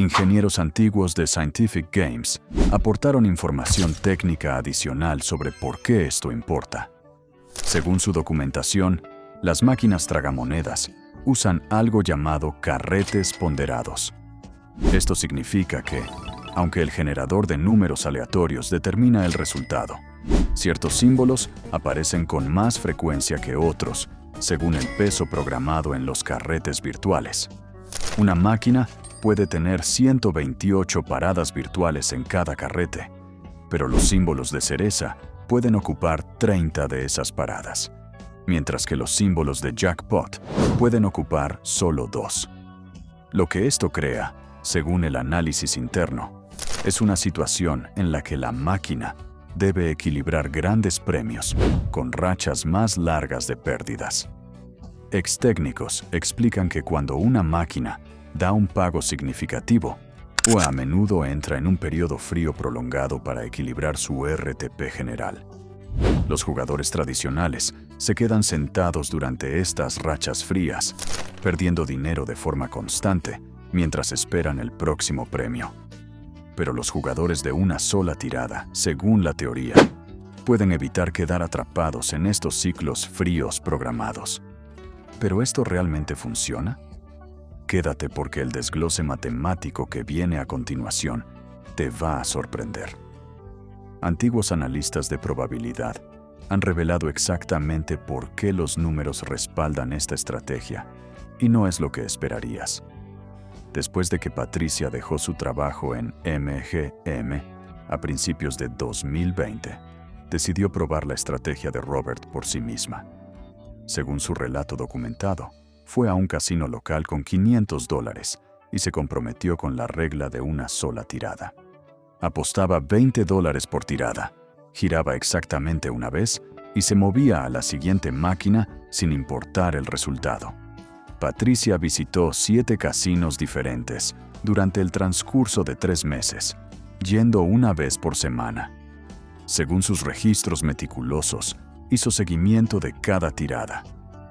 Ingenieros antiguos de Scientific Games aportaron información técnica adicional sobre por qué esto importa. Según su documentación, las máquinas tragamonedas usan algo llamado carretes ponderados. Esto significa que, aunque el generador de números aleatorios determina el resultado, ciertos símbolos aparecen con más frecuencia que otros, según el peso programado en los carretes virtuales. Una máquina puede tener 128 paradas virtuales en cada carrete, pero los símbolos de cereza pueden ocupar 30 de esas paradas, mientras que los símbolos de jackpot pueden ocupar solo 2. Lo que esto crea, según el análisis interno, es una situación en la que la máquina debe equilibrar grandes premios con rachas más largas de pérdidas. Ex-técnicos explican que cuando una máquina da un pago significativo, o a menudo entra en un periodo frío prolongado para equilibrar su RTP general. Los jugadores tradicionales se quedan sentados durante estas rachas frías, perdiendo dinero de forma constante mientras esperan el próximo premio. Pero los jugadores de una sola tirada, según la teoría, pueden evitar quedar atrapados en estos ciclos fríos programados. ¿Pero esto realmente funciona? Quédate porque el desglose matemático que viene a continuación te va a sorprender. Antiguos analistas de probabilidad han revelado exactamente por qué los números respaldan esta estrategia, y no es lo que esperarías. Después de que Patricia dejó su trabajo en MGM a principios de 2020, decidió probar la estrategia de Robert por sí misma. Según su relato documentado, fue a un casino local con $500 y se comprometió con la regla de una sola tirada. Apostaba $20 por tirada, giraba exactamente una vez y se movía a la siguiente máquina sin importar el resultado. Patricia visitó 7 casinos diferentes durante el transcurso de 3 meses, yendo una vez por semana. Según sus registros meticulosos, hizo seguimiento de cada tirada,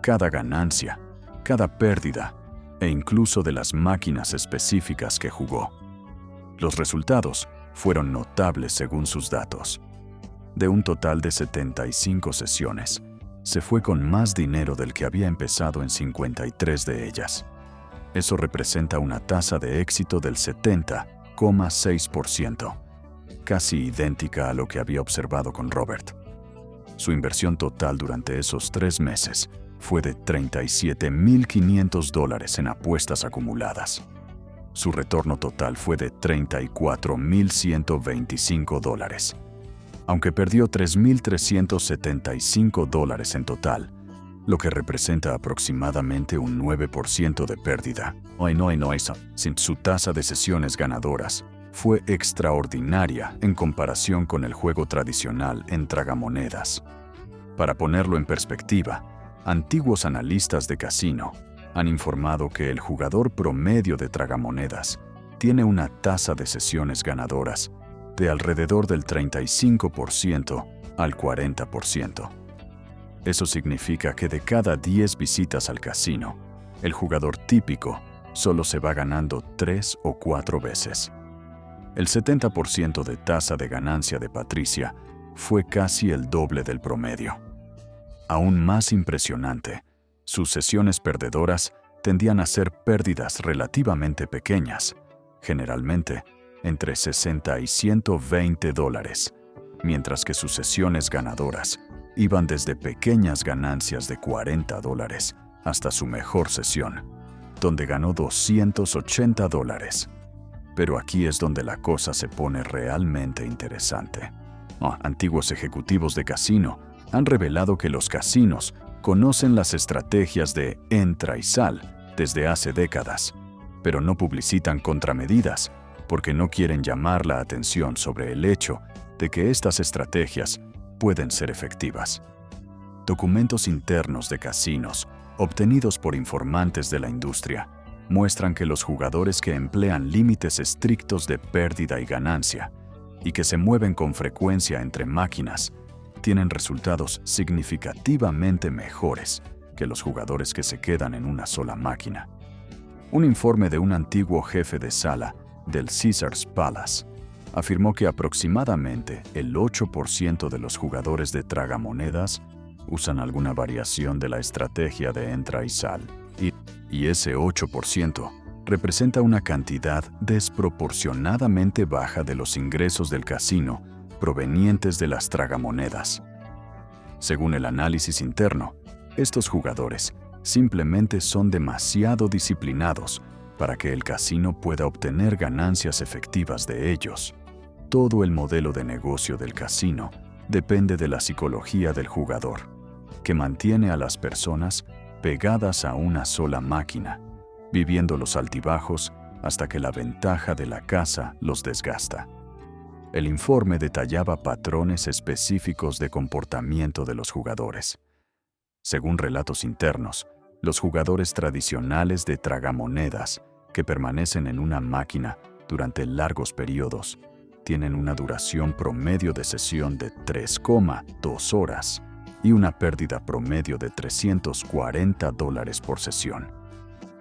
cada ganancia, cada pérdida e incluso de las máquinas específicas que jugó. Los resultados fueron notables según sus datos. De un total de 75 sesiones, se fue con más dinero del que había empezado en 53 de ellas. Eso representa una tasa de éxito del 70,6%, casi idéntica a lo que había observado con Robert. Su inversión total durante esos 3 meses fue de $37,500 en apuestas acumuladas. Su retorno total fue de $34,125. Aunque perdió $3,375 en total, lo que representa aproximadamente un 9% de pérdida. Sin su tasa de sesiones ganadoras, fue extraordinaria en comparación con el juego tradicional en tragamonedas. Para ponerlo en perspectiva, antiguos analistas de casino han informado que el jugador promedio de tragamonedas tiene una tasa de sesiones ganadoras de alrededor del 35% al 40%. Eso significa que de cada 10 visitas al casino, el jugador típico solo se va ganando 3 o 4 veces. El 70% de tasa de ganancia de Patricia fue casi el doble del promedio. Aún más impresionante, sus sesiones perdedoras tendían a ser pérdidas relativamente pequeñas, generalmente entre $60 y $120, mientras que sus sesiones ganadoras iban desde pequeñas ganancias de $40 hasta su mejor sesión, donde ganó $280. Pero aquí es donde la cosa se pone realmente interesante. Antiguos ejecutivos de casino han revelado que los casinos conocen las estrategias de entra y sal desde hace décadas, pero no publicitan contramedidas porque no quieren llamar la atención sobre el hecho de que estas estrategias pueden ser efectivas. Documentos internos de casinos, obtenidos por informantes de la industria, muestran que los jugadores que emplean límites estrictos de pérdida y ganancia y que se mueven con frecuencia entre máquinas tienen resultados significativamente mejores que los jugadores que se quedan en una sola máquina. Un informe de un antiguo jefe de sala del Caesars Palace, afirmó que aproximadamente el 8% de los jugadores de tragamonedas usan alguna variación de la estrategia de entra y sal, y ese 8% representa una cantidad desproporcionadamente baja de los ingresos del casino provenientes de las tragamonedas. Según el análisis interno, estos jugadores simplemente son demasiado disciplinados para que el casino pueda obtener ganancias efectivas de ellos. Todo el modelo de negocio del casino depende de la psicología del jugador, que mantiene a las personas pegadas a una sola máquina, viviendo los altibajos hasta que la ventaja de la casa los desgasta. El informe detallaba patrones específicos de comportamiento de los jugadores. Según relatos internos, los jugadores tradicionales de tragamonedas, que permanecen en una máquina durante largos periodos, tienen una duración promedio de sesión de 3,2 horas y una pérdida promedio de $340 por sesión.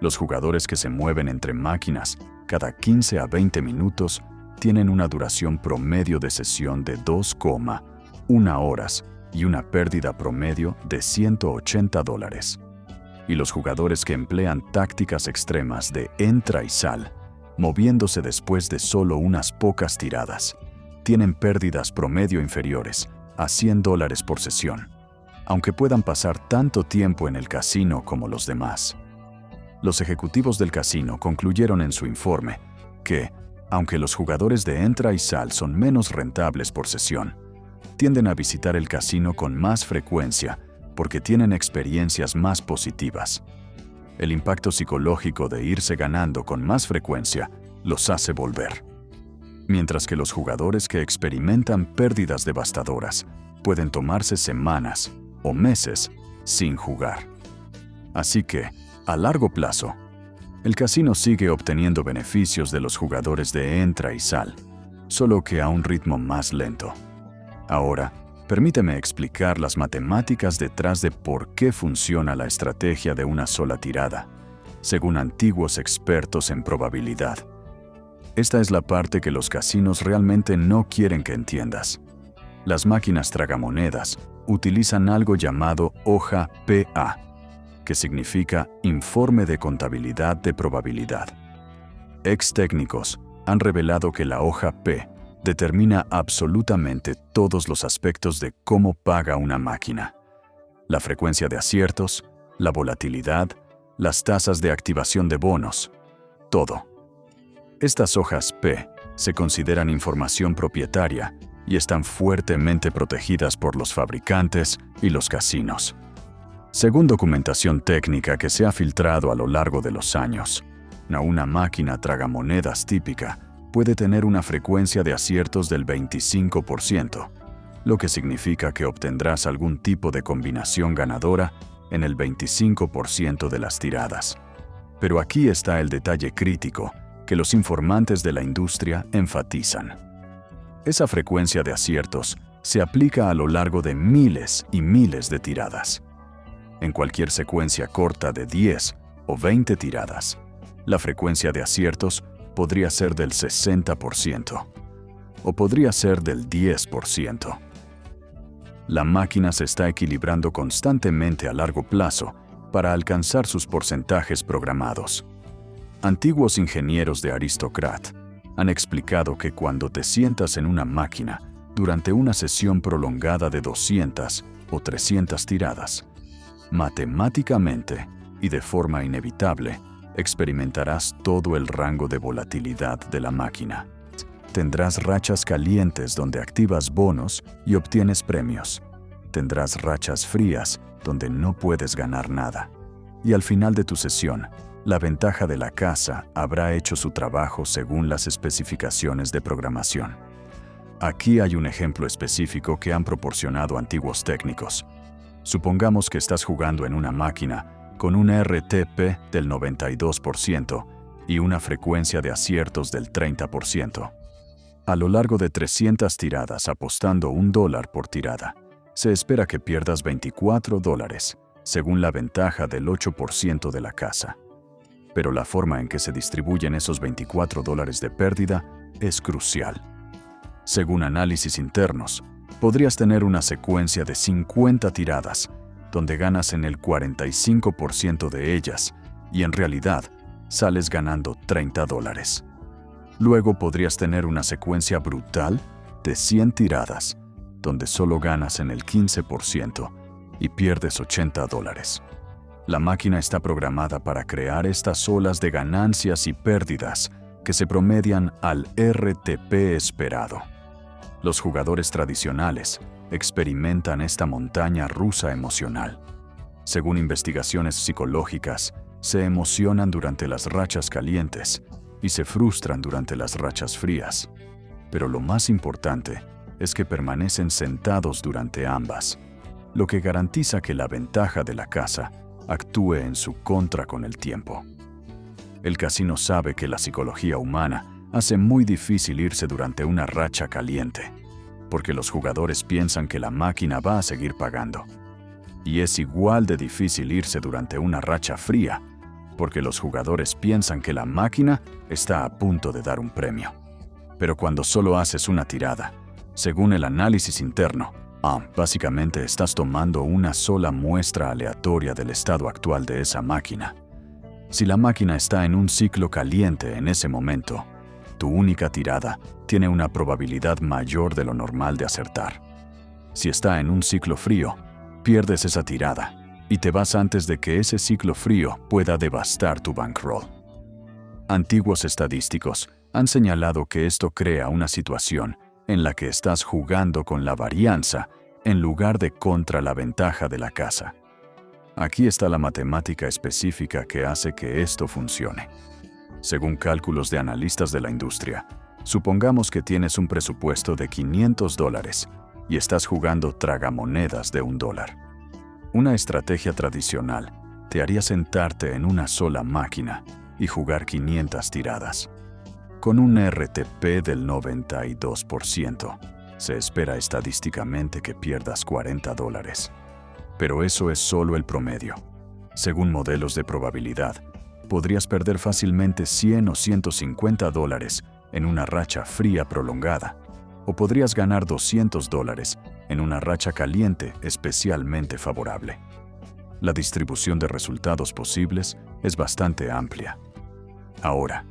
Los jugadores que se mueven entre máquinas cada 15 a 20 minutos tienen una duración promedio de sesión de 2,1 horas y una pérdida promedio de $180. Y los jugadores que emplean tácticas extremas de entra y sal, moviéndose después de solo unas pocas tiradas, tienen pérdidas promedio inferiores a $100 por sesión, aunque puedan pasar tanto tiempo en el casino como los demás. Los ejecutivos del casino concluyeron en su informe que, aunque los jugadores de entra y sal son menos rentables por sesión, tienden a visitar el casino con más frecuencia porque tienen experiencias más positivas. El impacto psicológico de irse ganando con más frecuencia los hace volver. Mientras que los jugadores que experimentan pérdidas devastadoras pueden tomarse semanas o meses sin jugar. Así que, a largo plazo, el casino sigue obteniendo beneficios de los jugadores de entra y sal, solo que a un ritmo más lento. Ahora, permíteme explicar las matemáticas detrás de por qué funciona la estrategia de una sola tirada, según antiguos expertos en probabilidad. Esta es la parte que los casinos realmente no quieren que entiendas. Las máquinas tragamonedas utilizan algo llamado hoja PA, que significa Informe de Contabilidad de Probabilidad. Ex técnicos han revelado que la hoja P determina absolutamente todos los aspectos de cómo paga una máquina: la frecuencia de aciertos, la volatilidad, las tasas de activación de bonos, todo. Estas hojas P se consideran información propietaria y están fuertemente protegidas por los fabricantes y los casinos. Según documentación técnica que se ha filtrado a lo largo de los años, una máquina tragamonedas típica puede tener una frecuencia de aciertos del 25%, lo que significa que obtendrás algún tipo de combinación ganadora en el 25% de las tiradas. Pero aquí está el detalle crítico que los informantes de la industria enfatizan. Esa frecuencia de aciertos se aplica a lo largo de miles y miles de tiradas. En cualquier secuencia corta de 10 o 20 tiradas, la frecuencia de aciertos podría ser del 60% o podría ser del 10%. La máquina se está equilibrando constantemente a largo plazo para alcanzar sus porcentajes programados. Antiguos ingenieros de Aristocrat han explicado que cuando te sientas en una máquina durante una sesión prolongada de 200 o 300 tiradas, matemáticamente y de forma inevitable, experimentarás todo el rango de volatilidad de la máquina. Tendrás rachas calientes donde activas bonos y obtienes premios. Tendrás rachas frías donde no puedes ganar nada. Y al final de tu sesión, la ventaja de la casa habrá hecho su trabajo según las especificaciones de programación. Aquí hay un ejemplo específico que han proporcionado antiguos técnicos. Supongamos que estás jugando en una máquina con un RTP del 92% y una frecuencia de aciertos del 30%. A lo largo de 300 tiradas apostando $1 por tirada, se espera que pierdas $24, según la ventaja del 8% de la casa. pero la forma en que se distribuyen esos $24 de pérdida es crucial. Según análisis internos, podrías tener una secuencia de 50 tiradas, donde ganas en el 45% de ellas, y en realidad sales ganando $30. Luego podrías tener una secuencia brutal de 100 tiradas, donde solo ganas en el 15% y pierdes $80. La máquina está programada para crear estas olas de ganancias y pérdidas que se promedian al RTP esperado. Los jugadores tradicionales experimentan esta montaña rusa emocional. Según investigaciones psicológicas, se emocionan durante las rachas calientes y se frustran durante las rachas frías. Pero lo más importante es que permanecen sentados durante ambas, lo que garantiza que la ventaja de la casa actúe en su contra con el tiempo. El casino sabe que la psicología humana hace muy difícil irse durante una racha caliente, porque los jugadores piensan que la máquina va a seguir pagando. Y es igual de difícil irse durante una racha fría, porque los jugadores piensan que la máquina está a punto de dar un premio. Pero cuando solo haces una tirada, según el análisis interno, básicamente estás tomando una sola muestra aleatoria del estado actual de esa máquina. Si la máquina está en un ciclo caliente en ese momento, tu única tirada tiene una probabilidad mayor de lo normal de acertar. Si está en un ciclo frío, pierdes esa tirada y te vas antes de que ese ciclo frío pueda devastar tu bankroll. Antiguos estadísticos han señalado que esto crea una situación en la que estás jugando con la varianza en lugar de contra la ventaja de la casa. Aquí está la matemática específica que hace que esto funcione. Según cálculos de analistas de la industria, supongamos que tienes un presupuesto de $500 y estás jugando tragamonedas de $1. Una estrategia tradicional te haría sentarte en una sola máquina y jugar 500 tiradas. Con un RTP del 92%, se espera estadísticamente que pierdas $40. Pero eso es solo el promedio. Según modelos de probabilidad, podrías perder fácilmente $100 o $150 en una racha fría prolongada, o podrías ganar $200 en una racha caliente especialmente favorable. La distribución de resultados posibles es bastante amplia. Ahora,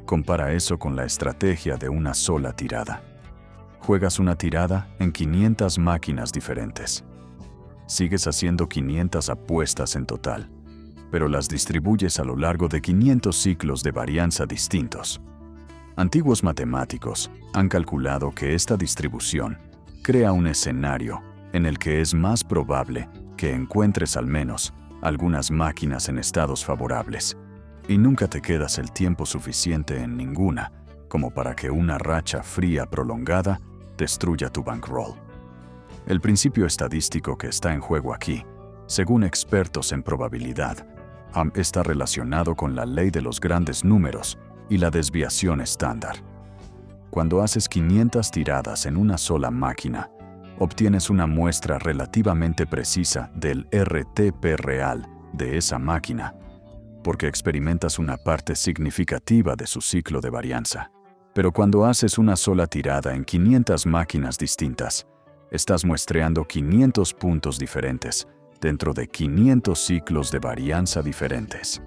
compara eso con la estrategia de una sola tirada. Juegas una tirada en 500 máquinas diferentes. Sigues haciendo 500 apuestas en total, pero las distribuyes a lo largo de 500 ciclos de varianza distintos. Antiguos matemáticos han calculado que esta distribución crea un escenario en el que es más probable que encuentres al menos algunas máquinas en estados favorables, y nunca te quedas el tiempo suficiente en ninguna como para que una racha fría prolongada destruya tu bankroll. El principio estadístico que está en juego aquí, según expertos en probabilidad, está relacionado con la ley de los grandes números y la desviación estándar. Cuando haces 500 tiradas en una sola máquina, obtienes una muestra relativamente precisa del RTP real de esa máquina, porque experimentas una parte significativa de su ciclo de varianza. Pero cuando haces una sola tirada en 500 máquinas distintas, estás muestreando 500 puntos diferentes dentro de 500 ciclos de varianza diferentes.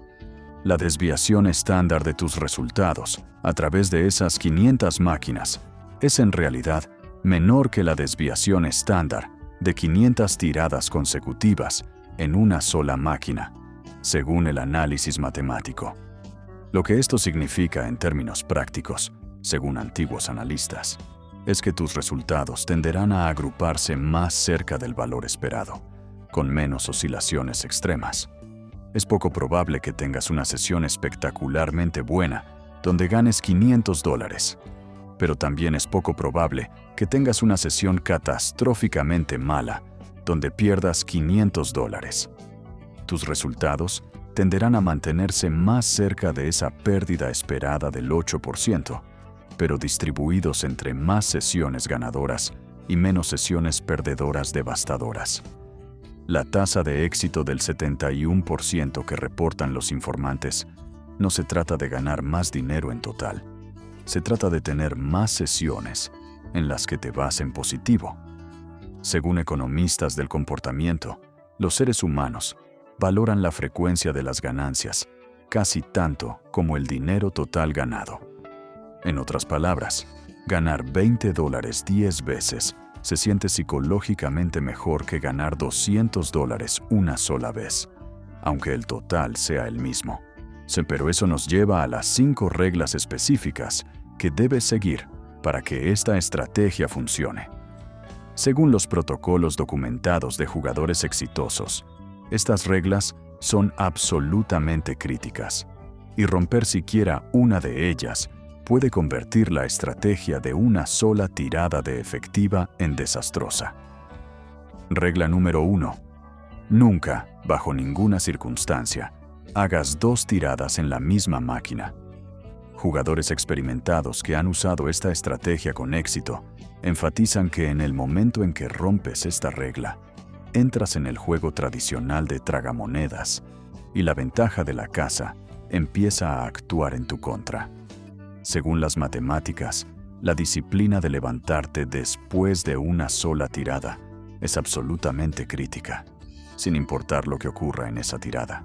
La desviación estándar de tus resultados a través de esas 500 máquinas es en realidad menor que la desviación estándar de 500 tiradas consecutivas en una sola máquina, según el análisis matemático. Lo que esto significa en términos prácticos, según antiguos analistas, es que tus resultados tenderán a agruparse más cerca del valor esperado, con menos oscilaciones extremas. Es poco probable que tengas una sesión espectacularmente buena donde ganes $500, pero también es poco probable que tengas una sesión catastróficamente mala donde pierdas $500. Tus resultados tenderán a mantenerse más cerca de esa pérdida esperada del 8%, pero distribuidos entre más sesiones ganadoras y menos sesiones perdedoras devastadoras. La tasa de éxito del 71% que reportan los informantes no se trata de ganar más dinero en total. Se trata de tener más sesiones en las que te vas en positivo. Según economistas del comportamiento, los seres humanos valoran la frecuencia de las ganancias casi tanto como el dinero total ganado. En otras palabras, ganar $20 10 veces se siente psicológicamente mejor que ganar $200 una sola vez, aunque el total sea el mismo. Pero eso nos lleva a las 5 reglas específicas que debes seguir para que esta estrategia funcione. Según los protocolos documentados de jugadores exitosos, estas reglas son absolutamente críticas, y romper siquiera una de ellas puede convertir la estrategia de una sola tirada de efectiva en desastrosa. Regla número 1. Nunca, bajo ninguna circunstancia, hagas 2 tiradas en la misma máquina. Jugadores experimentados que han usado esta estrategia con éxito enfatizan que en el momento en que rompes esta regla, entras en el juego tradicional de tragamonedas y la ventaja de la casa empieza a actuar en tu contra. Según las matemáticas, la disciplina de levantarte después de una sola tirada es absolutamente crítica, sin importar lo que ocurra en esa tirada.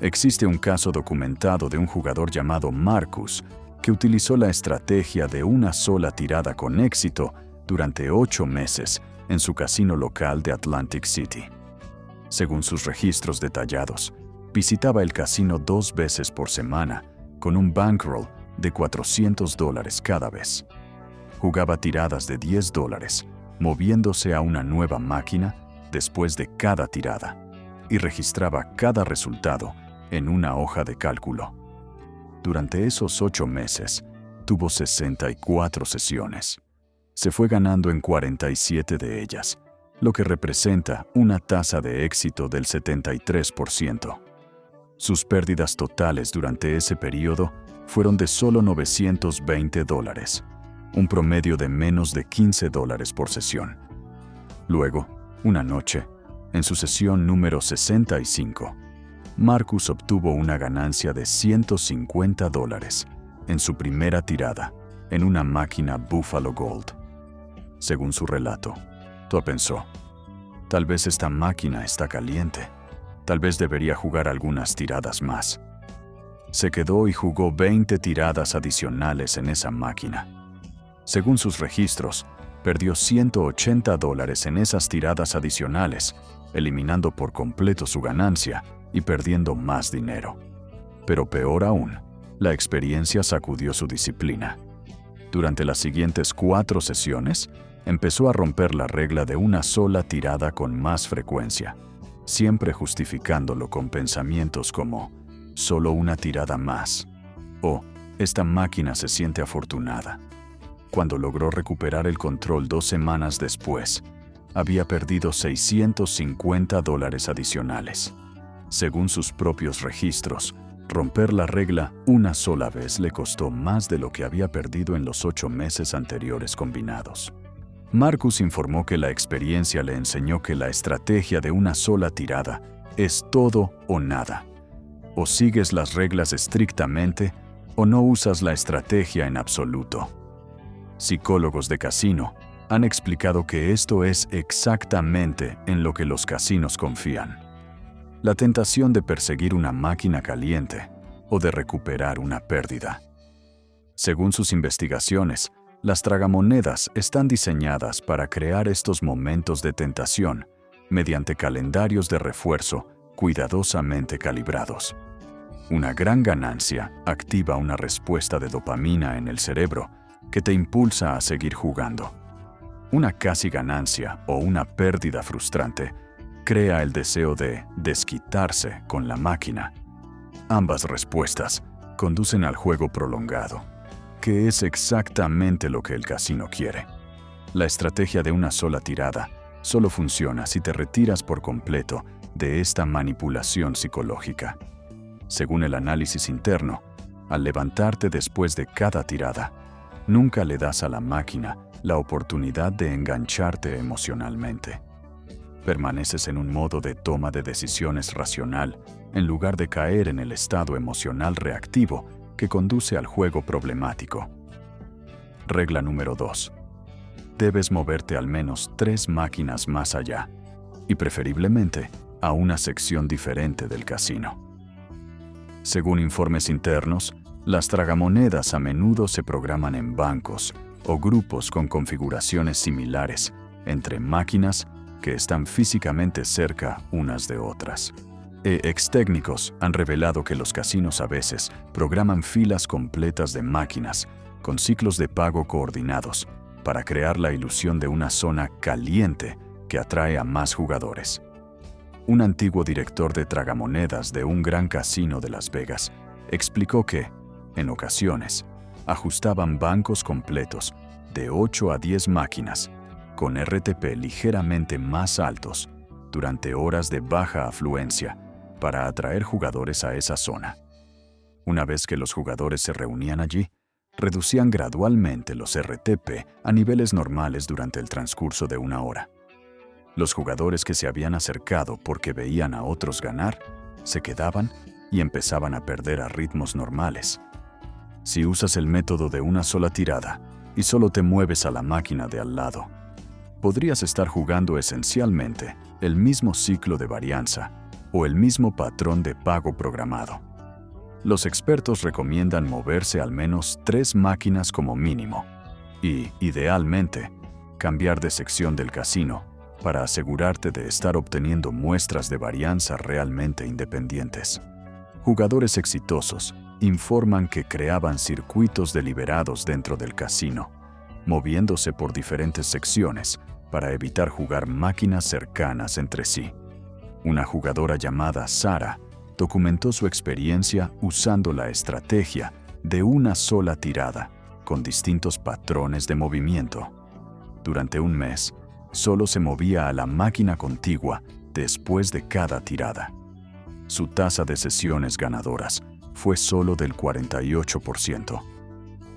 Existe un caso documentado de un jugador llamado Marcus que utilizó la estrategia de una sola tirada con éxito durante 8 meses en su casino local de Atlantic City. Según sus registros detallados, visitaba el casino 2 veces por semana con un bankroll de $400 cada vez. Jugaba tiradas de $10, moviéndose a una nueva máquina después de cada tirada, y registraba cada resultado en una hoja de cálculo. Durante esos 8 meses, tuvo 64 sesiones. Se fue ganando en 47 de ellas, lo que representa una tasa de éxito del 73%. Sus pérdidas totales durante ese periodo fueron de solo $920, un promedio de menos de $15 por sesión. Luego, una noche, en su sesión número 65, Marcus obtuvo una ganancia de $150 en su primera tirada en una máquina Buffalo Gold. Según su relato, Todd pensó, tal vez esta máquina está caliente, tal vez debería jugar algunas tiradas más. Se quedó y jugó 20 tiradas adicionales en esa máquina. Según sus registros, perdió $180 en esas tiradas adicionales, eliminando por completo su ganancia y perdiendo más dinero. Pero peor aún, la experiencia sacudió su disciplina. Durante las siguientes 4 sesiones, empezó a romper la regla de una sola tirada con más frecuencia, siempre justificándolo con pensamientos como «solo una tirada más» o «esta máquina se siente afortunada». Cuando logró recuperar el control 2 semanas después, había perdido $650 adicionales. Según sus propios registros, romper la regla una sola vez le costó más de lo que había perdido en los 8 meses anteriores combinados. Marcus informó que la experiencia le enseñó que la estrategia de una sola tirada es todo o nada. O sigues las reglas estrictamente o no usas la estrategia en absoluto. Psicólogos de casino han explicado que esto es exactamente en lo que los casinos confían. La tentación de perseguir una máquina caliente o de recuperar una pérdida. Según sus investigaciones, las tragamonedas están diseñadas para crear estos momentos de tentación mediante calendarios de refuerzo cuidadosamente calibrados. Una gran ganancia activa una respuesta de dopamina en el cerebro que te impulsa a seguir jugando. Una casi ganancia o una pérdida frustrante crea el deseo de desquitarse con la máquina. Ambas respuestas conducen al juego prolongado, que es exactamente lo que el casino quiere. La estrategia de una sola tirada solo funciona si te retiras por completo de esta manipulación psicológica. Según el análisis interno, al levantarte después de cada tirada, nunca le das a la máquina la oportunidad de engancharte emocionalmente. Permaneces en un modo de toma de decisiones racional en lugar de caer en el estado emocional reactivo que conduce al juego problemático. Regla número 2. Debes moverte al menos 3 máquinas más allá, y preferiblemente a una sección diferente del casino. Según informes internos, las tragamonedas a menudo se programan en bancos o grupos con configuraciones similares entre máquinas que están físicamente cerca unas de otras. Ex-técnicos han revelado que los casinos a veces programan filas completas de máquinas con ciclos de pago coordinados para crear la ilusión de una zona caliente que atrae a más jugadores. Un antiguo director de tragamonedas de un gran casino de Las Vegas explicó que, en ocasiones, ajustaban bancos completos de 8 a 10 máquinas con RTP ligeramente más altos durante horas de baja afluencia para atraer jugadores a esa zona. Una vez que los jugadores se reunían allí, reducían gradualmente los RTP a niveles normales durante el transcurso de una hora. Los jugadores que se habían acercado porque veían a otros ganar, se quedaban y empezaban a perder a ritmos normales. Si usas el método de una sola tirada y solo te mueves a la máquina de al lado, podrías estar jugando esencialmente el mismo ciclo de varianza o el mismo patrón de pago programado. Los expertos recomiendan moverse al menos 3 máquinas como mínimo y, idealmente, cambiar de sección del casino para asegurarte de estar obteniendo muestras de varianza realmente independientes. Jugadores exitosos informan que creaban circuitos deliberados dentro del casino, moviéndose por diferentes secciones para evitar jugar máquinas cercanas entre sí. Una jugadora llamada Sara documentó su experiencia usando la estrategia de una sola tirada, con distintos patrones de movimiento. Durante un mes, solo se movía a la máquina contigua después de cada tirada. Su tasa de sesiones ganadoras fue solo del 48%.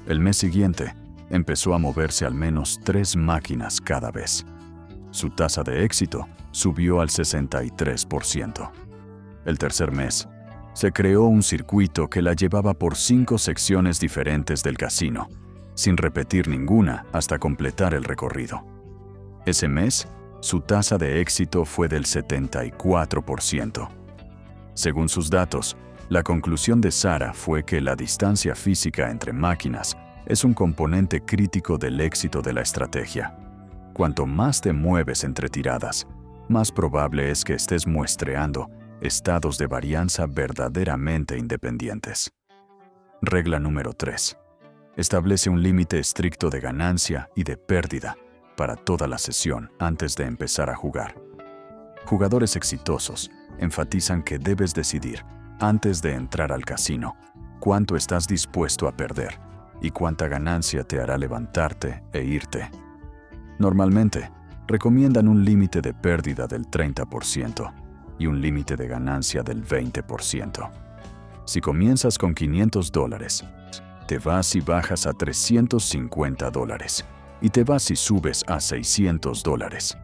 El mes siguiente, empezó a moverse al menos 3 máquinas cada vez. Su tasa de éxito subió al 63%. El tercer mes, se creó un circuito que la llevaba por 5 secciones diferentes del casino, sin repetir ninguna hasta completar el recorrido. Ese mes, su tasa de éxito fue del 74%. Según sus datos, la conclusión de Sara fue que la distancia física entre máquinas es un componente crítico del éxito de la estrategia. Cuanto más te mueves entre tiradas, más probable es que estés muestreando estados de varianza verdaderamente independientes. Regla número 3. Establece un límite estricto de ganancia y de pérdida para toda la sesión antes de empezar a jugar. Jugadores exitosos enfatizan que debes decidir, antes de entrar al casino, cuánto estás dispuesto a perder y cuánta ganancia te hará levantarte e irte. Normalmente, recomiendan un límite de pérdida del 30% y un límite de ganancia del 20%. Si comienzas con $500, te vas y bajas a $350 y te vas y subes a $600.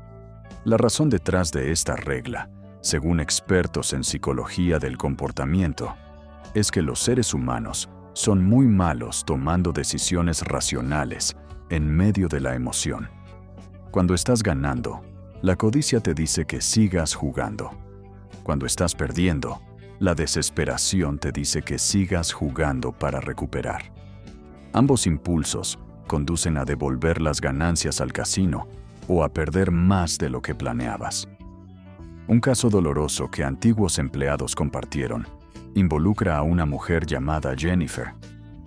La razón detrás de esta regla, según expertos en psicología del comportamiento, es que los seres humanos son muy malos tomando decisiones racionales en medio de la emoción. Cuando estás ganando, la codicia te dice que sigas jugando. Cuando estás perdiendo, la desesperación te dice que sigas jugando para recuperar. Ambos impulsos conducen a devolver las ganancias al casino o a perder más de lo que planeabas. Un caso doloroso que antiguos empleados compartieron involucra a una mujer llamada Jennifer,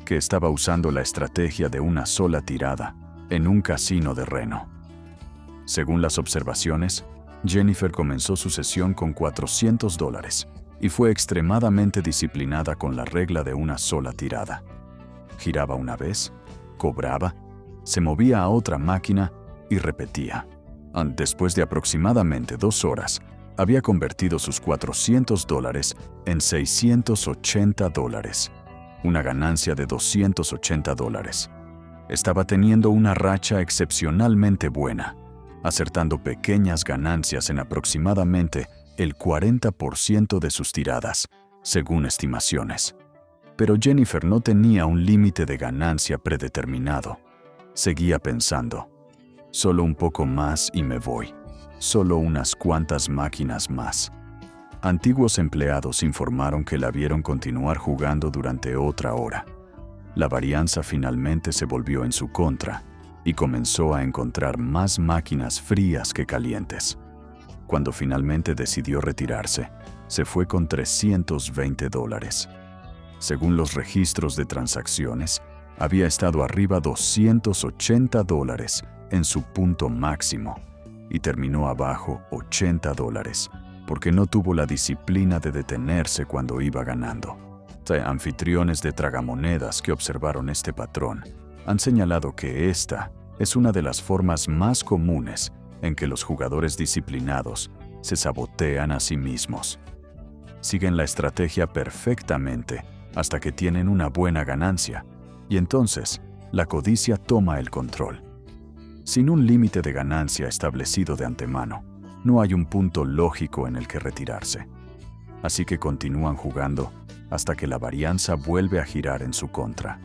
que estaba usando la estrategia de una sola tirada en un casino de Reno. Según las observaciones, Jennifer comenzó su sesión con $400 y fue extremadamente disciplinada con la regla de una sola tirada. Giraba una vez, cobraba, se movía a otra máquina y repetía. Después de aproximadamente 2 horas, había convertido sus $400 en $680, una ganancia de $280. Estaba teniendo una racha excepcionalmente buena acertando pequeñas ganancias en aproximadamente el 40% de sus tiradas, según estimaciones. Pero Jennifer no tenía un límite de ganancia predeterminado. Seguía pensando, solo un poco más y me voy. Solo unas cuantas máquinas más. Antiguos empleados informaron que la vieron continuar jugando durante otra hora. La varianza finalmente se volvió en su contra y comenzó a encontrar más máquinas frías que calientes. Cuando finalmente decidió retirarse, se fue con $320. Según los registros de transacciones, había estado arriba $280 en su punto máximo y terminó abajo $80 porque no tuvo la disciplina de detenerse cuando iba ganando. Anfitriones de tragamonedas que observaron este patrón han señalado que esta es una de las formas más comunes en que los jugadores disciplinados se sabotean a sí mismos. Siguen la estrategia perfectamente hasta que tienen una buena ganancia, y entonces la codicia toma el control. Sin un límite de ganancia establecido de antemano, no hay un punto lógico en el que retirarse. Así que continúan jugando hasta que la varianza vuelve a girar en su contra.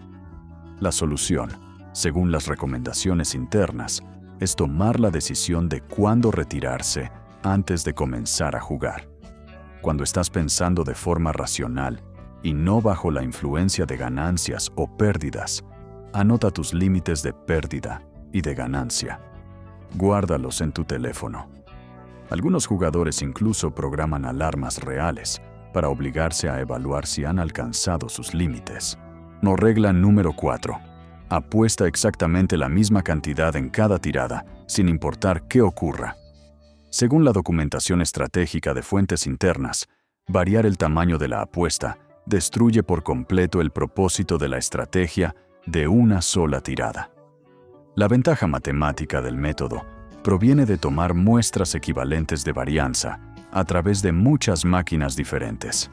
La solución, según las recomendaciones internas, es tomar la decisión de cuándo retirarse antes de comenzar a jugar. Cuando estás pensando de forma racional y no bajo la influencia de ganancias o pérdidas, anota tus límites de pérdida y de ganancia. Guárdalos en tu teléfono. Algunos jugadores incluso programan alarmas reales para obligarse a evaluar si han alcanzado sus límites. Regla número 4. Apuesta exactamente la misma cantidad en cada tirada, sin importar qué ocurra. Según la documentación estratégica de fuentes internas, variar el tamaño de la apuesta destruye por completo el propósito de la estrategia de una sola tirada. La ventaja matemática del método proviene de tomar muestras equivalentes de varianza a través de muchas máquinas diferentes.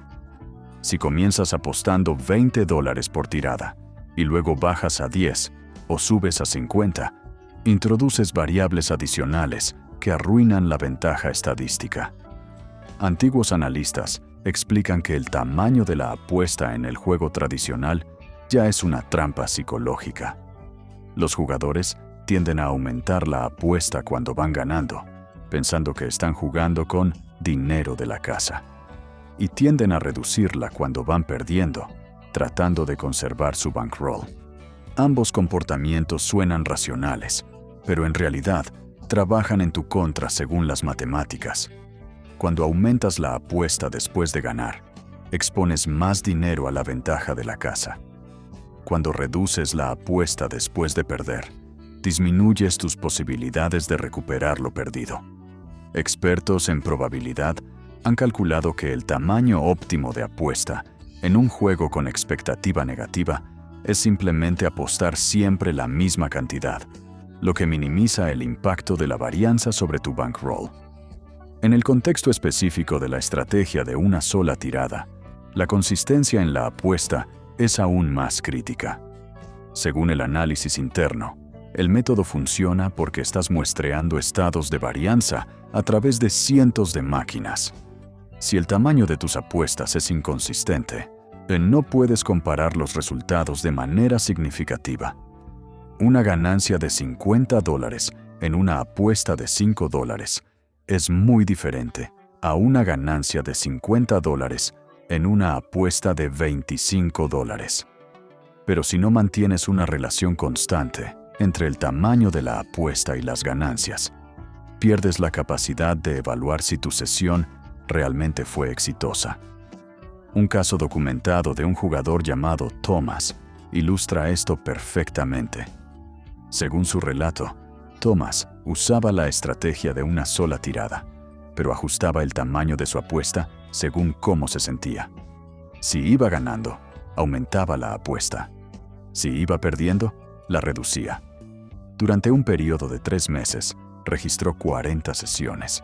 Si comienzas apostando $20 por tirada y luego bajas a 10 o subes a 50, introduces variables adicionales que arruinan la ventaja estadística. Antiguos analistas explican que el tamaño de la apuesta en el juego tradicional ya es una trampa psicológica. Los jugadores tienden a aumentar la apuesta cuando van ganando, pensando que están jugando con dinero de la casa, y tienden a reducirla cuando van perdiendo, tratando de conservar su bankroll. Ambos comportamientos suenan racionales, pero en realidad trabajan en tu contra según las matemáticas. Cuando aumentas la apuesta después de ganar, expones más dinero a la ventaja de la casa. Cuando reduces la apuesta después de perder, disminuyes tus posibilidades de recuperar lo perdido. Expertos en probabilidad han calculado que el tamaño óptimo de apuesta en un juego con expectativa negativa es simplemente apostar siempre la misma cantidad, lo que minimiza el impacto de la varianza sobre tu bankroll. En el contexto específico de la estrategia de una sola tirada, la consistencia en la apuesta es aún más crítica. Según el análisis interno, el método funciona porque estás muestreando estados de varianza a través de cientos de máquinas. Si el tamaño de tus apuestas es inconsistente, no puedes comparar los resultados de manera significativa. Una ganancia de $50 en una apuesta de $5 es muy diferente a una ganancia de $50 en una apuesta de $25. Pero si no mantienes una relación constante entre el tamaño de la apuesta y las ganancias, pierdes la capacidad de evaluar si tu sesión realmente fue exitosa. Un caso documentado de un jugador llamado Thomas ilustra esto perfectamente. Según su relato, Thomas usaba la estrategia de una sola tirada, pero ajustaba el tamaño de su apuesta según cómo se sentía. Si iba ganando, aumentaba la apuesta. Si iba perdiendo, la reducía. Durante un periodo de 3 meses, registró 40 sesiones.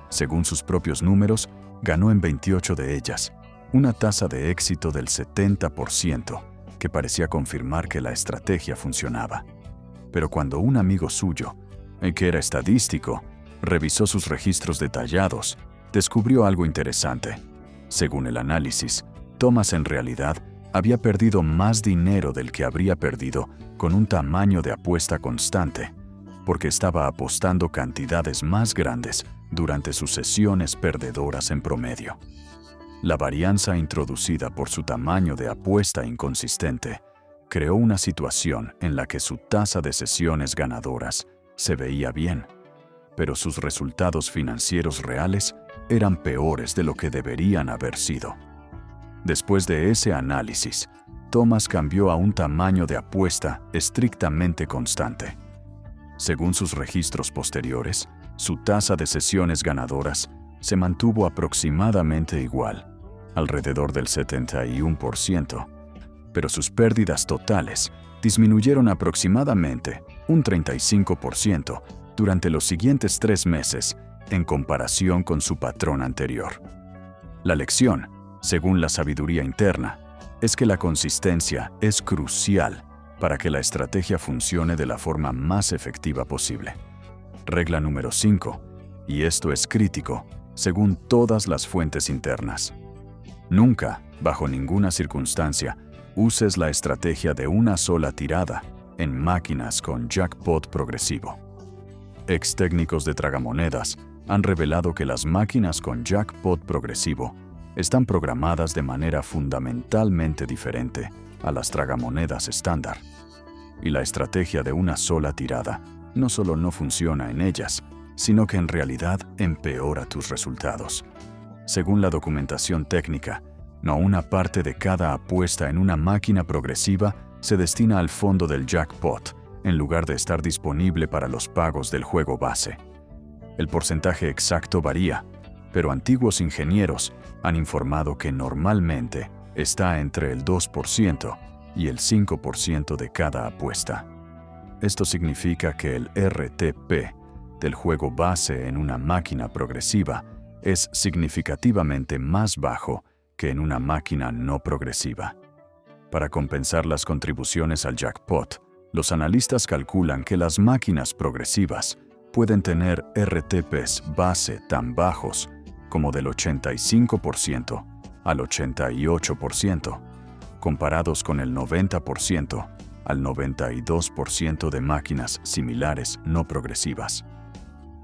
Según sus propios números, ganó en 28 de ellas, una tasa de éxito del 70%, que parecía confirmar que la estrategia funcionaba. Pero cuando un amigo suyo, que era estadístico, revisó sus registros detallados, descubrió algo interesante. Según el análisis, Thomas en realidad había perdido más dinero del que habría perdido con un tamaño de apuesta constante, porque estaba apostando cantidades más grandes durante sus sesiones perdedoras en promedio. La varianza introducida por su tamaño de apuesta inconsistente creó una situación en la que su tasa de sesiones ganadoras se veía bien, pero sus resultados financieros reales eran peores de lo que deberían haber sido. Después de ese análisis, Thomas cambió a un tamaño de apuesta estrictamente constante. Según sus registros posteriores, su tasa de sesiones ganadoras se mantuvo aproximadamente igual, alrededor del 71%, pero sus pérdidas totales disminuyeron aproximadamente un 35% durante los siguientes 3 meses en comparación con su patrón anterior. La lección, según la sabiduría interna, es que la consistencia es crucial para que la estrategia funcione de la forma más efectiva posible. Regla número 5, y esto es crítico, según todas las fuentes internas. Nunca, bajo ninguna circunstancia, uses la estrategia de una sola tirada en máquinas con jackpot progresivo. Ex técnicos de tragamonedas han revelado que las máquinas con jackpot progresivo están programadas de manera fundamentalmente diferente a las tragamonedas estándar. Y la estrategia de una sola tirada no solo no funciona en ellas, sino que en realidad empeora tus resultados. Según la documentación técnica, no una parte de cada apuesta en una máquina progresiva se destina al fondo del jackpot, en lugar de estar disponible para los pagos del juego base. El porcentaje exacto varía, pero antiguos ingenieros han informado que normalmente está entre el 2% y el 5% de cada apuesta. Esto significa que el RTP del juego base en una máquina progresiva es significativamente más bajo que en una máquina no progresiva. Para compensar las contribuciones al jackpot, los analistas calculan que las máquinas progresivas pueden tener RTPs base tan bajos como del 85% al 88%, comparados con el 90% al 92% de máquinas similares no progresivas.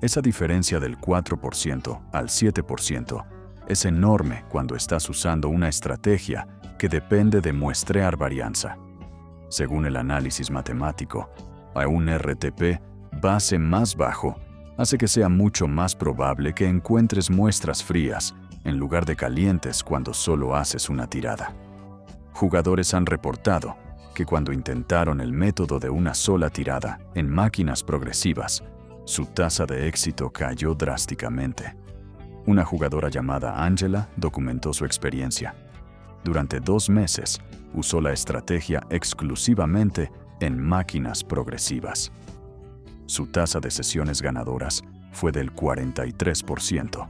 Esa diferencia del 4% al 7% es enorme cuando estás usando una estrategia que depende de muestrear varianza. Según el análisis matemático, a un RTP base más bajo hace que sea mucho más probable que encuentres muestras frías en lugar de calientes cuando solo haces una tirada. Jugadores han reportado que cuando intentaron el método de una sola tirada en máquinas progresivas, su tasa de éxito cayó drásticamente. Una jugadora llamada Angela documentó su experiencia. Durante 2 meses, usó la estrategia exclusivamente en máquinas progresivas. Su tasa de sesiones ganadoras fue del 43%,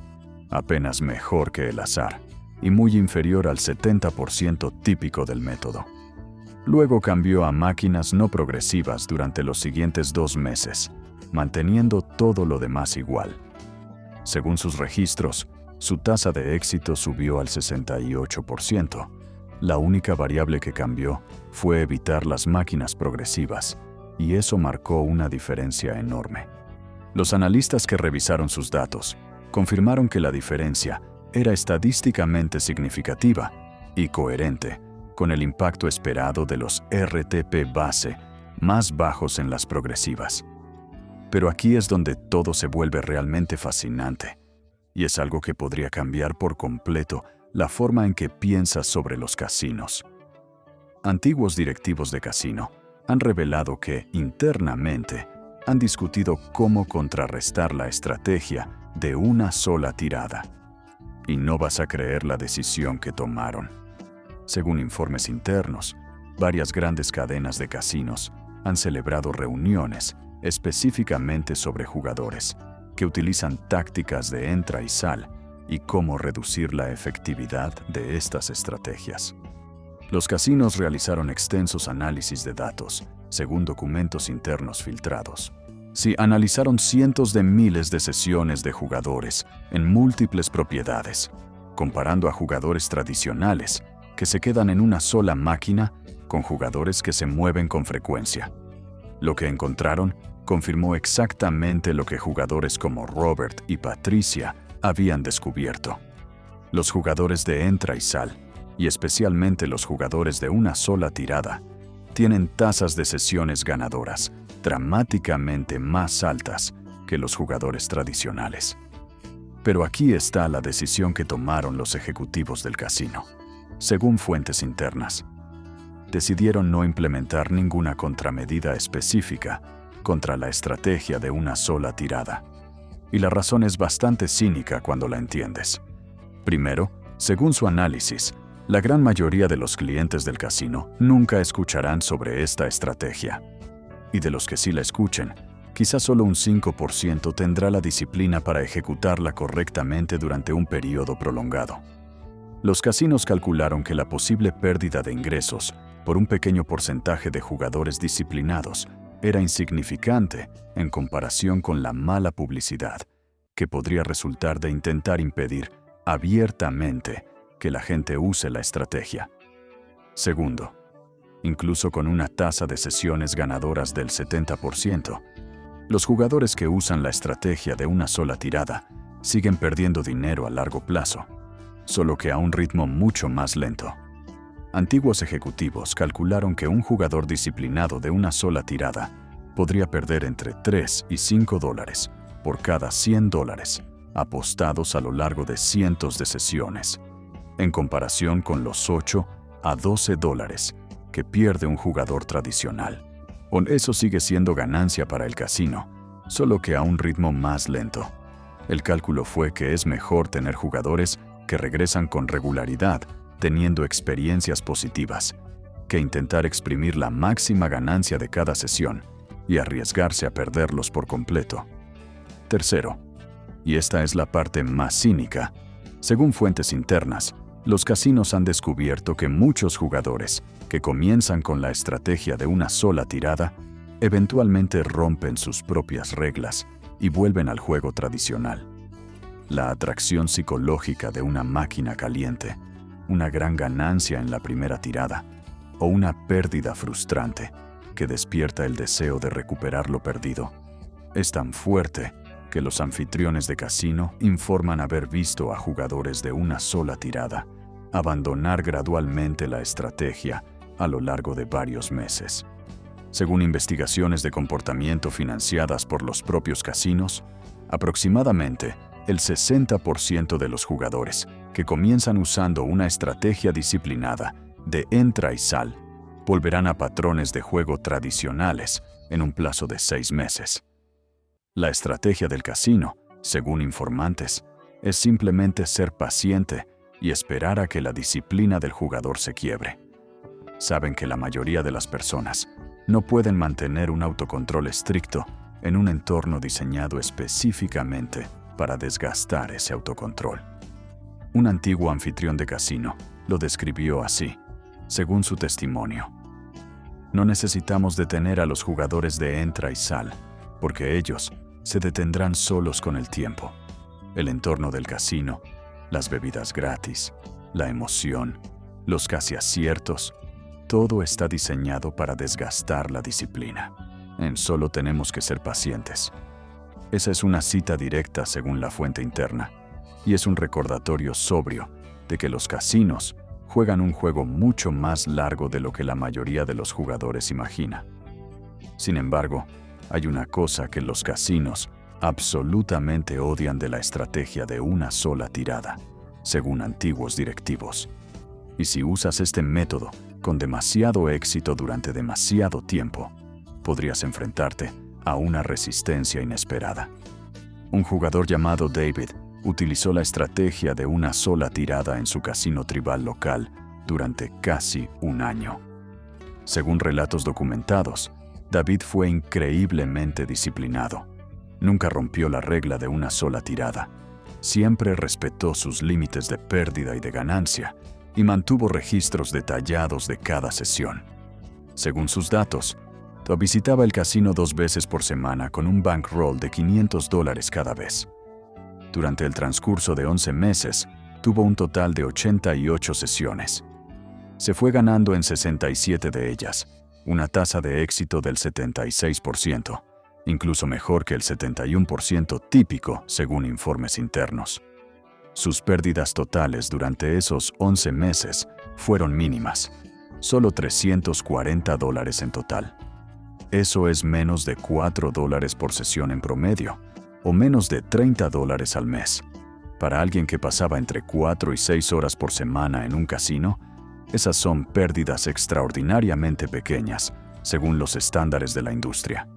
apenas mejor que el azar, y muy inferior al 70% típico del método. Luego cambió a máquinas no progresivas durante los siguientes 2 meses, manteniendo todo lo demás igual. Según sus registros, su tasa de éxito subió al 68%. La única variable que cambió fue evitar las máquinas progresivas, y eso marcó una diferencia enorme. Los analistas que revisaron sus datos confirmaron que la diferencia era estadísticamente significativa y coherente con el impacto esperado de los RTP base más bajos en las progresivas. Pero aquí es donde todo se vuelve realmente fascinante, y es algo que podría cambiar por completo la forma en que piensas sobre los casinos. Antiguos directivos de casino han revelado que, internamente, han discutido cómo contrarrestar la estrategia de una sola tirada. Y no vas a creer la decisión que tomaron. Según informes internos, varias grandes cadenas de casinos han celebrado reuniones específicamente sobre jugadores que utilizan tácticas de entra y sal y cómo reducir la efectividad de estas estrategias. Los casinos realizaron extensos análisis de datos, según documentos internos filtrados. Sí, analizaron cientos de miles de sesiones de jugadores en múltiples propiedades, comparando a jugadores tradicionales que se quedan en una sola máquina con jugadores que se mueven con frecuencia. Lo que encontraron confirmó exactamente lo que jugadores como Robert y Patricia habían descubierto. Los jugadores de entra y sal, y especialmente los jugadores de una sola tirada, tienen tasas de sesiones ganadoras dramáticamente más altas que los jugadores tradicionales. Pero aquí está la decisión que tomaron los ejecutivos del casino. Según fuentes internas, decidieron no implementar ninguna contramedida específica contra la estrategia de una sola tirada. Y la razón es bastante cínica cuando la entiendes. Primero, según su análisis, la gran mayoría de los clientes del casino nunca escucharán sobre esta estrategia. Y de los que sí la escuchen, quizás solo un 5% tendrá la disciplina para ejecutarla correctamente durante un periodo prolongado. Los casinos calcularon que la posible pérdida de ingresos por un pequeño porcentaje de jugadores disciplinados era insignificante en comparación con la mala publicidad que podría resultar de intentar impedir abiertamente que la gente use la estrategia. Segundo, incluso con una tasa de sesiones ganadoras del 70%, los jugadores que usan la estrategia de una sola tirada siguen perdiendo dinero a largo plazo, solo que a un ritmo mucho más lento. Antiguos ejecutivos calcularon que un jugador disciplinado de una sola tirada podría perder entre $3 y $5 por cada $100 apostados a lo largo de cientos de sesiones, en comparación con los $8 a $12 que pierde un jugador tradicional. Eso sigue siendo ganancia para el casino, solo que a un ritmo más lento. El cálculo fue que es mejor tener jugadores que regresan con regularidad, teniendo experiencias positivas, que intentar exprimir la máxima ganancia de cada sesión y arriesgarse a perderlos por completo. Tercero, y esta es la parte más cínica, según fuentes internas, los casinos han descubierto que muchos jugadores que comienzan con la estrategia de una sola tirada, eventualmente rompen sus propias reglas y vuelven al juego tradicional. La atracción psicológica de una máquina caliente, una gran ganancia en la primera tirada, o una pérdida frustrante que despierta el deseo de recuperar lo perdido, es tan fuerte que los anfitriones de casino informan haber visto a jugadores de una sola tirada abandonar gradualmente la estrategia a lo largo de varios meses. Según investigaciones de comportamiento financiadas por los propios casinos, aproximadamente el 60% de los jugadores que comienzan usando una estrategia disciplinada de entra y sal volverán a patrones de juego tradicionales en un plazo de 6 meses. La estrategia del casino, según informantes, es simplemente ser paciente y esperar a que la disciplina del jugador se quiebre. Saben que la mayoría de las personas no pueden mantener un autocontrol estricto en un entorno diseñado específicamente para desgastar ese autocontrol. Un antiguo anfitrión de casino lo describió así, según su testimonio. No necesitamos detener a los jugadores de entra y sal, porque ellos se detendrán solos con el tiempo. El entorno del casino, las bebidas gratis, la emoción, los casi aciertos, todo está diseñado para desgastar la disciplina. Solo tenemos que ser pacientes. Esa es una cita directa según la fuente interna, y es un recordatorio sobrio de que los casinos juegan un juego mucho más largo de lo que la mayoría de los jugadores imagina. Sin embargo, hay una cosa que los casinos absolutamente odian de la estrategia de una sola tirada, según antiguos directivos. Y si usas este método con demasiado éxito durante demasiado tiempo, podrías enfrentarte a una resistencia inesperada. Un jugador llamado David utilizó la estrategia de una sola tirada en su casino tribal local durante casi un año. Según relatos documentados, David fue increíblemente disciplinado. Nunca rompió la regla de una sola tirada. Siempre respetó sus límites de pérdida y de ganancia y mantuvo registros detallados de cada sesión. Según sus datos, Visitaba el casino 2 veces por semana con un bankroll de $500 cada vez. Durante el transcurso de 11 meses, tuvo un total de 88 sesiones. Se fue ganando en 67 de ellas, una tasa de éxito del 76%, incluso mejor que el 71% típico según informes internos. Sus pérdidas totales durante esos 11 meses fueron mínimas, solo $340 en total. Eso es menos de $4 por sesión en promedio, o menos de $30 al mes. Para alguien que pasaba entre 4 y 6 horas por semana en un casino, esas son pérdidas extraordinariamente pequeñas, según los estándares de la industria.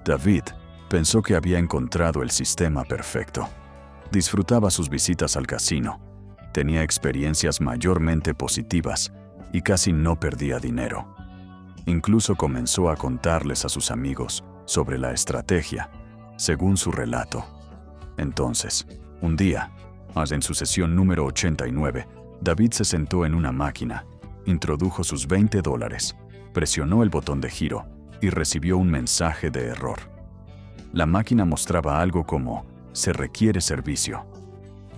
David pensó que había encontrado el sistema perfecto. Disfrutaba sus visitas al casino, tenía experiencias mayormente positivas y casi no perdía dinero. Incluso comenzó a contarles a sus amigos sobre la estrategia, según su relato. Entonces, un día, en su sesión número 89, David se sentó en una máquina, introdujo sus $20, presionó el botón de giro y recibió un mensaje de error. La máquina mostraba algo como «Se requiere servicio».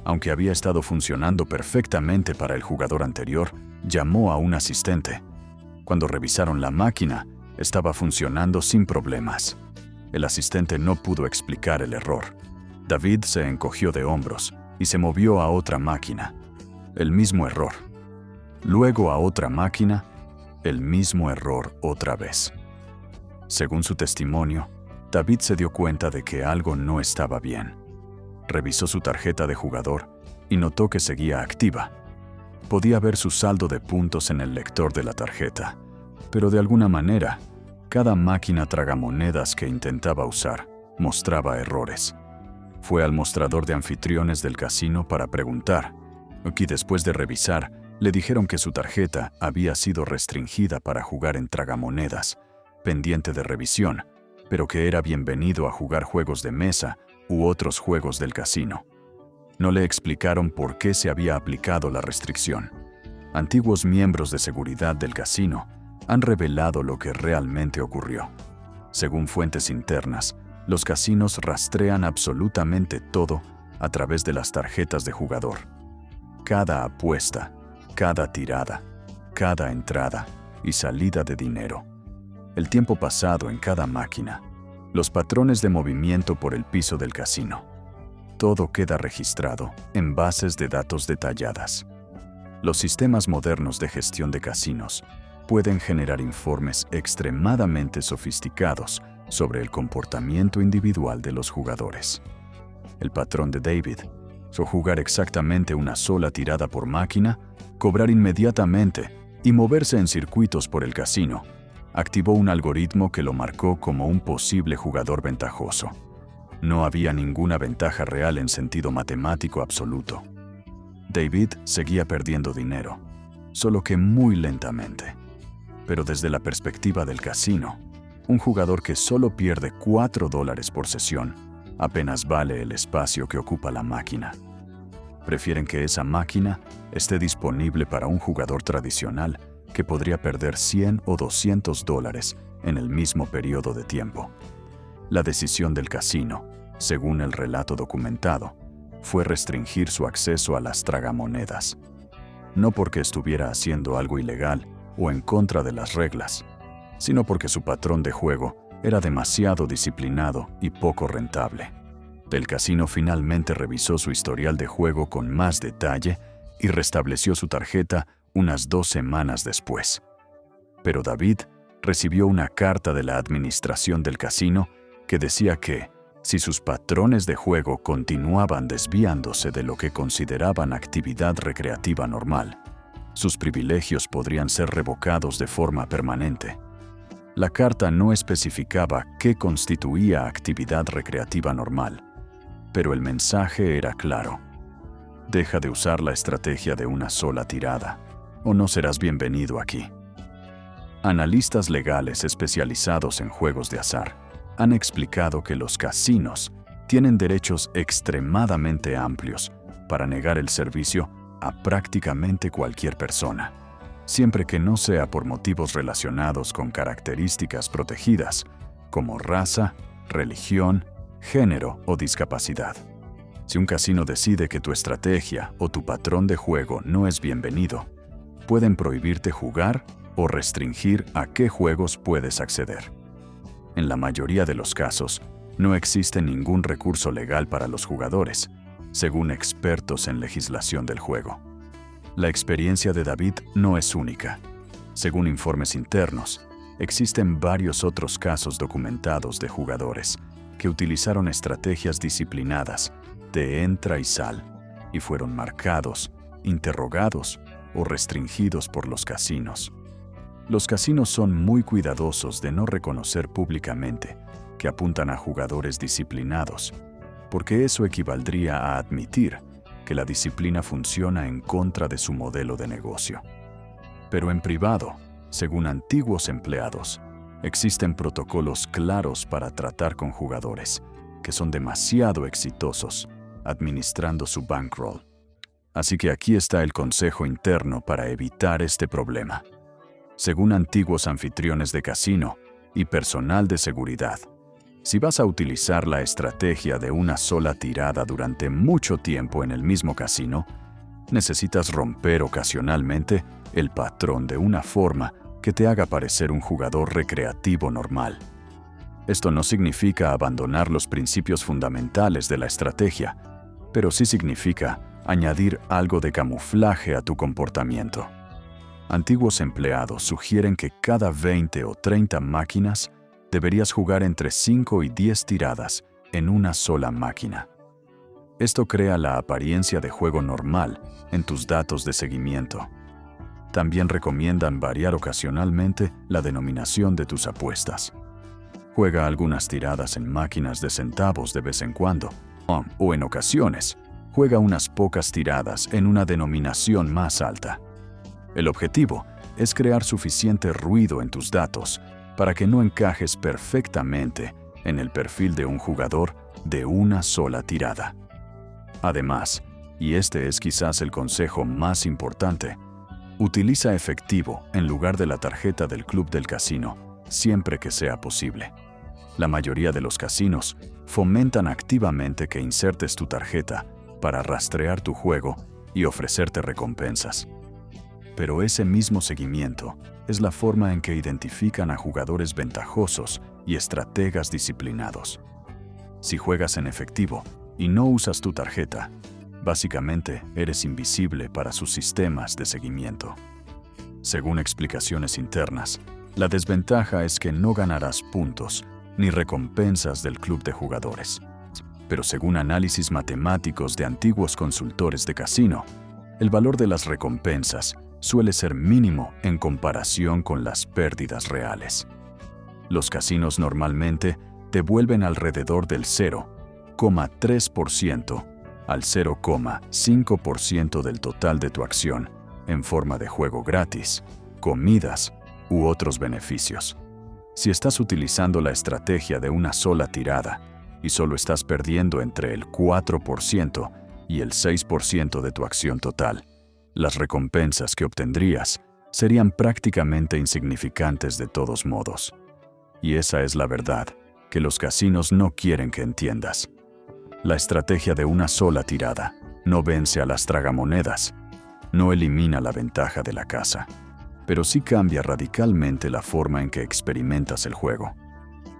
Aunque había estado funcionando perfectamente para el jugador anterior, llamó a un asistente. Cuando revisaron la máquina, estaba funcionando sin problemas. El asistente no pudo explicar el error. David se encogió de hombros y se movió a otra máquina. El mismo error. Luego a otra máquina, el mismo error otra vez. Según su testimonio, David se dio cuenta de que algo no estaba bien. Revisó su tarjeta de jugador y notó que seguía activa. Podía ver su saldo de puntos en el lector de la tarjeta, pero de alguna manera, cada máquina tragamonedas que intentaba usar mostraba errores. Fue al mostrador de anfitriones del casino para preguntar, y después de revisar, le dijeron que su tarjeta había sido restringida para jugar en tragamonedas, pendiente de revisión, pero que era bienvenido a jugar juegos de mesa u otros juegos del casino. No le explicaron por qué se había aplicado la restricción. Antiguos miembros de seguridad del casino han revelado lo que realmente ocurrió. Según fuentes internas, los casinos rastrean absolutamente todo a través de las tarjetas de jugador. Cada apuesta, cada tirada, cada entrada y salida de dinero. El tiempo pasado en cada máquina. Los patrones de movimiento por el piso del casino. Todo queda registrado en bases de datos detalladas. Los sistemas modernos de gestión de casinos pueden generar informes extremadamente sofisticados sobre el comportamiento individual de los jugadores. El patrón de David, jugar exactamente una sola tirada por máquina, cobrar inmediatamente y moverse en circuitos por el casino, activó un algoritmo que lo marcó como un posible jugador ventajoso. No había ninguna ventaja real en sentido matemático absoluto. David seguía perdiendo dinero, solo que muy lentamente. Pero desde la perspectiva del casino, un jugador que solo pierde $4 por sesión apenas vale el espacio que ocupa la máquina. Prefieren que esa máquina esté disponible para un jugador tradicional que podría perder $100 o $200 en el mismo periodo de tiempo. La decisión del casino, según el relato documentado, fue restringir su acceso a las tragamonedas. No porque estuviera haciendo algo ilegal o en contra de las reglas, sino porque su patrón de juego era demasiado disciplinado y poco rentable. El casino finalmente revisó su historial de juego con más detalle y restableció su tarjeta unas 2 semanas después. Pero David recibió una carta de la administración del casino que decía que, si sus patrones de juego continuaban desviándose de lo que consideraban actividad recreativa normal, sus privilegios podrían ser revocados de forma permanente. La carta no especificaba qué constituía actividad recreativa normal, pero el mensaje era claro. Deja de usar la estrategia de una sola tirada, o no serás bienvenido aquí. Analistas legales especializados en juegos de azar han explicado que los casinos tienen derechos extremadamente amplios para negar el servicio a prácticamente cualquier persona. siempre que no sea por motivos relacionados con características protegidas, como raza, religión, género o discapacidad. Si un casino decide que tu estrategia o tu patrón de juego no es bienvenido, pueden prohibirte jugar o restringir a qué juegos puedes acceder. En la mayoría de los casos, no existe ningún recurso legal para los jugadores, según expertos en legislación del juego. La experiencia de David no es única. Según informes internos, existen varios otros casos documentados de jugadores que utilizaron estrategias disciplinadas de entra y sal y fueron marcados, interrogados o restringidos por los casinos. Los casinos son muy cuidadosos de no reconocer públicamente que apuntan a jugadores disciplinados, porque eso equivaldría a admitir que la disciplina funciona en contra de su modelo de negocio. Pero en privado, según antiguos empleados, existen protocolos claros para tratar con jugadores que son demasiado exitosos administrando su bankroll. Así que aquí está el consejo interno para evitar este problema. Según antiguos anfitriones de casino y personal de seguridad, si vas a utilizar la estrategia de una sola tirada durante mucho tiempo en el mismo casino, necesitas romper ocasionalmente el patrón de una forma que te haga parecer un jugador recreativo normal. Esto no significa abandonar los principios fundamentales de la estrategia, pero sí significa añadir algo de camuflaje a tu comportamiento. Antiguos empleados sugieren que cada 20 o 30 máquinas deberías jugar entre 5 y 10 tiradas en una sola máquina. Esto crea la apariencia de juego normal en tus datos de seguimiento. También recomiendan variar ocasionalmente la denominación de tus apuestas. Juega algunas tiradas en máquinas de centavos de vez en cuando, o en ocasiones, juega unas pocas tiradas en una denominación más alta. El objetivo es crear suficiente ruido en tus datos para que no encajes perfectamente en el perfil de un jugador de una sola tirada. Además, y este es quizás el consejo más importante, utiliza efectivo en lugar de la tarjeta del club del casino siempre que sea posible. La mayoría de los casinos fomentan activamente que insertes tu tarjeta para rastrear tu juego y ofrecerte recompensas. Pero ese mismo seguimiento es la forma en que identifican a jugadores ventajosos y estrategas disciplinados. Si juegas en efectivo y no usas tu tarjeta, básicamente eres invisible para sus sistemas de seguimiento. Según explicaciones internas, la desventaja es que no ganarás puntos ni recompensas del club de jugadores. Pero según análisis matemáticos de antiguos consultores de casino, el valor de las recompensas suele ser mínimo en comparación con las pérdidas reales. Los casinos normalmente devuelven alrededor del 0,3% al 0,5% del total de tu acción en forma de juego gratis, comidas u otros beneficios. Si estás utilizando la estrategia de una sola tirada y solo estás perdiendo entre el 4% y el 6% de tu acción total, las recompensas que obtendrías serían prácticamente insignificantes de todos modos. Y esa es la verdad que los casinos no quieren que entiendas. La estrategia de una sola tirada no vence a las tragamonedas, no elimina la ventaja de la casa, pero sí cambia radicalmente la forma en que experimentas el juego.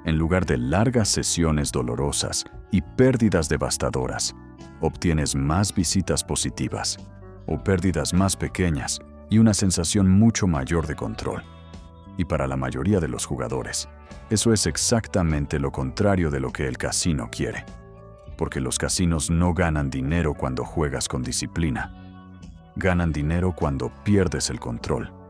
En lugar de largas sesiones dolorosas y pérdidas devastadoras, obtienes más visitas positivas o pérdidas más pequeñas y una sensación mucho mayor de control. Y para la mayoría de los jugadores, eso es exactamente lo contrario de lo que el casino quiere. Porque los casinos no ganan dinero cuando juegas con disciplina. Ganan dinero cuando pierdes el control.